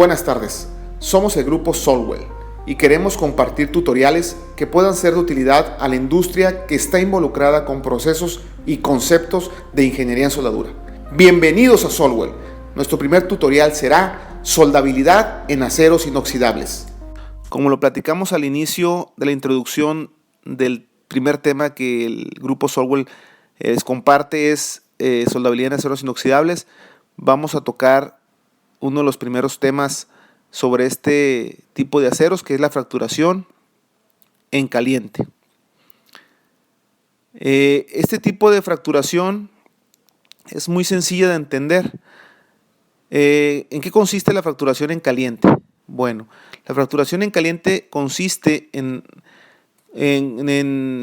Buenas tardes, somos el grupo Solwell y queremos compartir tutoriales que puedan ser de utilidad a la industria que está involucrada con procesos y conceptos de ingeniería en soldadura. Bienvenidos a Solwell. Nuestro primer tutorial será soldabilidad en aceros inoxidables. Como lo platicamos al inicio de la introducción del primer tema que el grupo Solwell les comparte es soldabilidad en aceros inoxidables, vamos a tocar uno de los primeros temas sobre este tipo de aceros, que es la fracturación en caliente. Este tipo de fracturación es muy sencilla de entender. ¿En qué consiste la fracturación en caliente? Bueno, la fracturación en caliente consiste en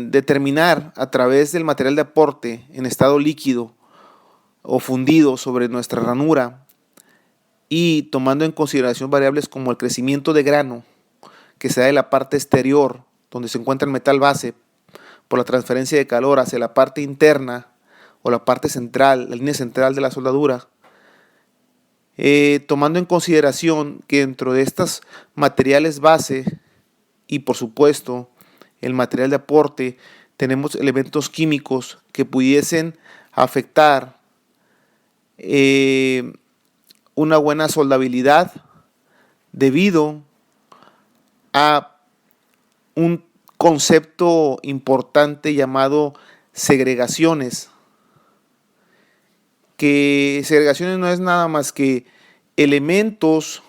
determinar a través del material de aporte en estado líquido o fundido sobre nuestra ranura, y tomando en consideración variables como el crecimiento de grano que se da de la parte exterior donde se encuentra el metal base por la transferencia de calor hacia la parte interna o la parte central, la línea central de la soldadura, tomando en consideración que dentro de estos materiales base y por supuesto el material de aporte tenemos elementos químicos que pudiesen afectar una buena soldabilidad debido a un concepto importante llamado segregaciones, que segregaciones no es nada más que elementos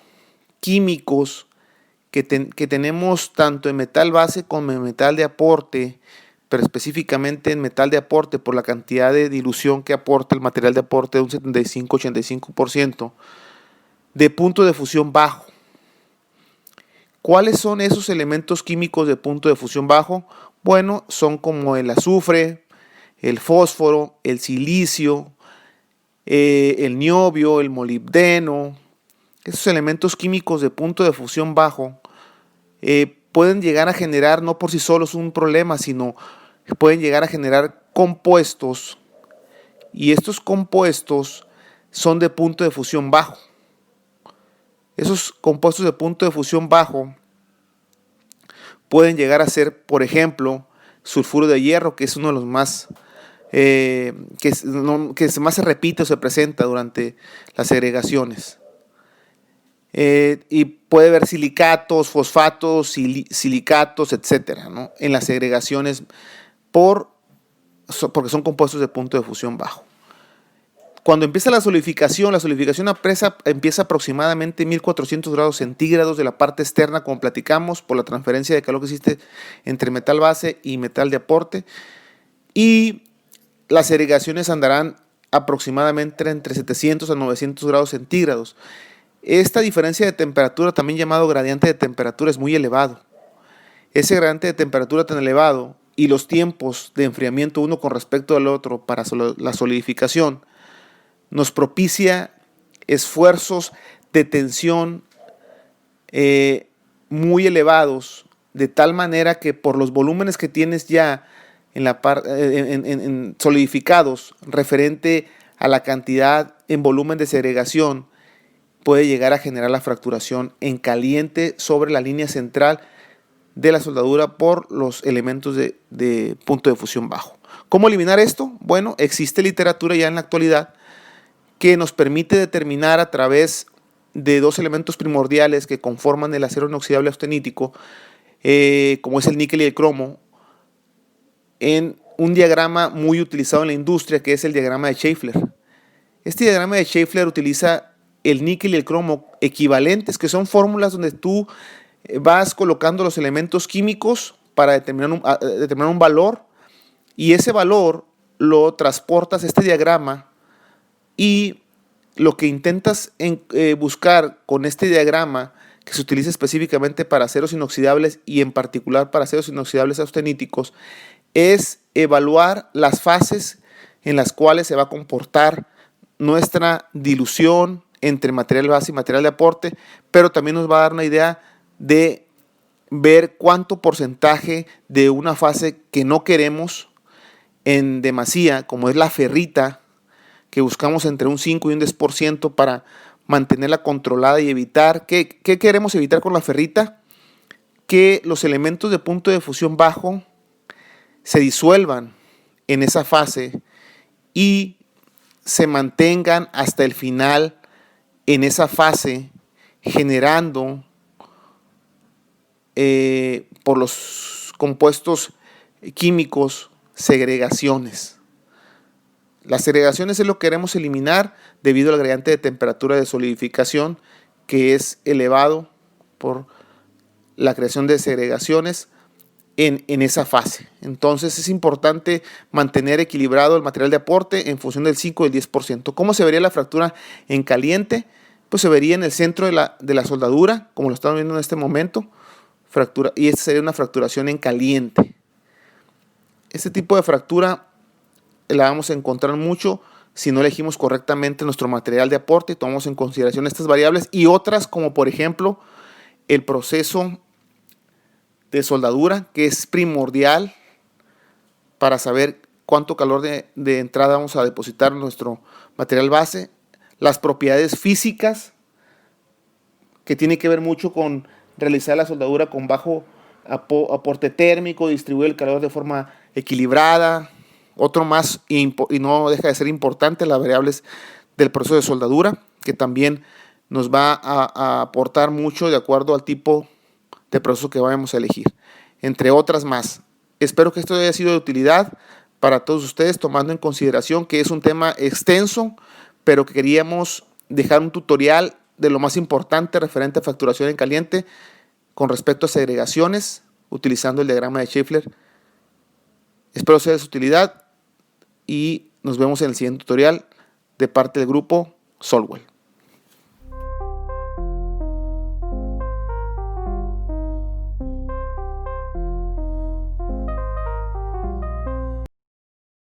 químicos que tenemos tanto en metal base como en metal de aporte, pero específicamente en metal de aporte por la cantidad de dilución que aporta el material de aporte de un 75-85%, de punto de fusión bajo. ¿Cuáles son esos elementos químicos de punto de fusión bajo? Bueno, son como el azufre, el fósforo, el silicio, el niobio, el molibdeno. Esos elementos químicos de punto de fusión bajo pueden llegar a generar, no por sí solos un problema, sino que pueden llegar a generar compuestos, y estos compuestos son de punto de fusión bajo. Esos compuestos de punto de fusión bajo pueden llegar a ser, por ejemplo, sulfuro de hierro, que es uno de los más que más se repite o se presenta durante las segregaciones. Y puede haber silicatos, fosfatos, silicatos, etcétera, ¿no? En las segregaciones porque son compuestos de punto de fusión bajo. Cuando empieza la solidificación empieza aproximadamente 1400 grados centígrados de la parte externa, como platicamos, por la transferencia de calor que existe entre metal base y metal de aporte, y las segregaciones andarán aproximadamente entre 700 a 900 grados centígrados. Esta diferencia de temperatura, también llamado gradiente de temperatura, es muy elevado. Ese gradiente de temperatura tan elevado y los tiempos de enfriamiento uno con respecto al otro para la solidificación nos propicia esfuerzos de tensión muy elevados, de tal manera que por los volúmenes que tienes ya en solidificados referente a la cantidad en volumen de segregación, puede llegar a generar la fracturación en caliente sobre la línea central de la soldadura por los elementos de punto de fusión bajo. ¿Cómo eliminar esto? Bueno, existe literatura ya en la actualidad que nos permite determinar a través de dos elementos primordiales que conforman el acero inoxidable austenítico, como es el níquel y el cromo, en un diagrama muy utilizado en la industria, que es el diagrama de Schaeffler. Este diagrama de Schaeffler utiliza el níquel y el cromo equivalentes, que son fórmulas donde tú vas colocando los elementos químicos para determinar un valor, y ese valor lo transportas a este diagrama, y lo que intentas buscar con este diagrama, que se utiliza específicamente para aceros inoxidables y en particular para aceros inoxidables austeníticos, es evaluar las fases en las cuales se va a comportar nuestra dilución entre material base y material de aporte, pero también nos va a dar una idea de ver cuánto porcentaje de una fase que no queremos en demasía, como es la ferrita, que buscamos entre un 5 y un 10% para mantenerla controlada y evitar. ¿Qué queremos evitar con la ferrita? Que los elementos de punto de fusión bajo se disuelvan en esa fase y se mantengan hasta el final en esa fase, generando por los compuestos químicos segregaciones. Las segregaciones es lo que queremos eliminar debido al gradiente de temperatura de solidificación, que es elevado por la creación de segregaciones en esa fase. Entonces es importante mantener equilibrado el material de aporte en función del 5 y el 10%. ¿Cómo se vería la fractura en caliente? Pues se vería en el centro de la soldadura, como lo estamos viendo en este momento, y esta sería una fracturación en caliente. Este tipo de fractura la vamos a encontrar mucho si no elegimos correctamente nuestro material de aporte y tomamos en consideración estas variables y otras, como por ejemplo el proceso de soldadura, que es primordial para saber cuánto calor de entrada vamos a depositar en nuestro material base, las propiedades físicas, que tiene que ver mucho con realizar la soldadura con bajo aporte térmico, distribuir el calor de forma equilibrada. Otro más, y no deja de ser importante, las variables del proceso de soldadura, que también nos va a aportar mucho de acuerdo al tipo de proceso que vayamos a elegir, entre otras más. Espero que esto haya sido de utilidad para todos ustedes, tomando en consideración que es un tema extenso, pero que queríamos dejar un tutorial de lo más importante referente a fracturación en caliente con respecto a segregaciones, utilizando el diagrama de Schaeffler. Espero sea de su utilidad y nos vemos en el siguiente tutorial de parte del grupo Solwell.